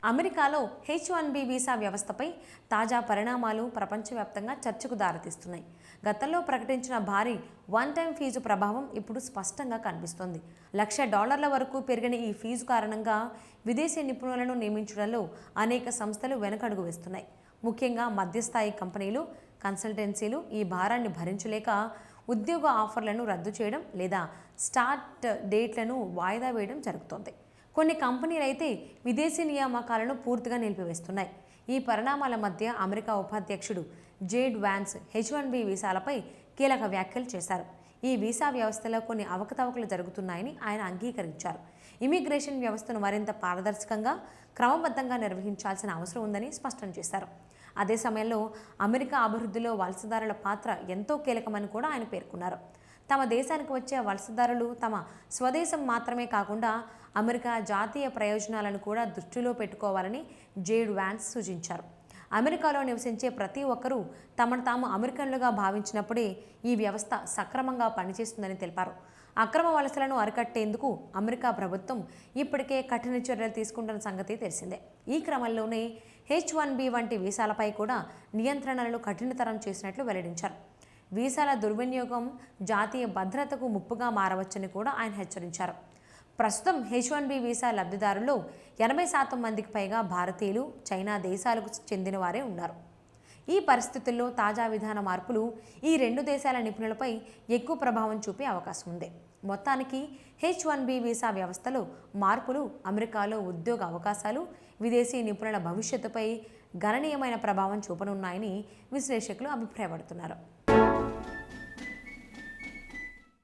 అమెరికాలో H1B visa వ్యవస్థపై తాజా పరిణామాలు ప్రపంచవ్యాప్తంగా చర్చకు దారితీస్తున్నాయి. గతంలో ప్రకటించిన భారీ వన్ టైం ఫీజు ప్రభావం ఇప్పుడు స్పష్టంగా కనిపిస్తోంది. $1,00,000 వరకు పెరిగిన ఈ ఫీజు కారణంగా విదేశీ నిపుణులను నియమించడంలో అనేక సంస్థలు వెనకడుగు వేస్తున్నాయి. ముఖ్యంగా మధ్యస్థాయి కంపెనీలు, కన్సల్టెన్సీలు ఈ భారాన్ని భరించలేక ఉద్యోగ ఆఫర్లను రద్దు చేయడం లేదా స్టార్ట్ డేట్లను వాయిదా వేయడం జరుగుతోంది. కొన్ని కంపెనీలు అయితే విదేశీ నియామకాలను పూర్తిగా నిలిపివేస్తున్నాయి. ఈ పరిణామాల మధ్య అమెరికా ఉపాధ్యక్షుడు జేడ్ వాన్స్ H1B వీసాలపై కీలక వ్యాఖ్యలు చేశారు. ఈ వీసా వ్యవస్థలో కొన్ని అవకతవకలు జరుగుతున్నాయని ఆయన అంగీకరించారు. ఇమిగ్రేషన్ వ్యవస్థను మరింత పారదర్శకంగా, క్రమబద్ధంగా నిర్వహించాల్సిన అవసరం ఉందని స్పష్టం చేశారు. అదే సమయంలో అమెరికా అభివృద్ధిలో వలసదారుల పాత్ర ఎంతో కీలకమని కూడా ఆయన పేర్కొన్నారు. తమ దేశానికి వచ్చే వలసదారులు తమ స్వదేశం మాత్రమే కాకుండా అమెరికా జాతీయ ప్రయోజనాలను కూడా దృష్టిలో పెట్టుకోవాలని జేడ్ వాన్స్ సూచించారు. అమెరికాలో నివసించే ప్రతి ఒక్కరూ తమను తాము అమెరికన్లుగా భావించినప్పుడే ఈ వ్యవస్థ సక్రమంగా పనిచేస్తుందని తెలిపారు. అక్రమ వలసలను అరికట్టేందుకు అమెరికా ప్రభుత్వం ఇప్పటికే కఠిన చర్యలు తీసుకుంటున్న సంగతి తెలిసిందే. ఈ క్రమంలోనే H1B వంటి వీసాలపై కూడా నియంత్రణలను కఠినతరం చేసినట్లు వెల్లడించారు. వీసాల దుర్వినియోగం జాతీయ భద్రతకు ముప్పుగా మారవచ్చని కూడా ఆయన హెచ్చరించారు. ప్రస్తుతం H1B వీసా లబ్ధిదారుల్లో 80% మందికి పైగా భారతీయులు, చైనా దేశాలకు చెందిన వారే ఉన్నారు. ఈ పరిస్థితుల్లో తాజా విధాన మార్పులు ఈ రెండు దేశాల నిపుణులపై ఎక్కువ ప్రభావం చూపే అవకాశం ఉంది. మొత్తానికి H1B వీసా వ్యవస్థలో మార్పులు అమెరికాలో ఉద్యోగ అవకాశాలు, విదేశీ నిపుణుల భవిష్యత్తుపై గణనీయమైన ప్రభావం చూపనున్నాయని విశ్లేషకులు అభిప్రాయపడుతున్నారు.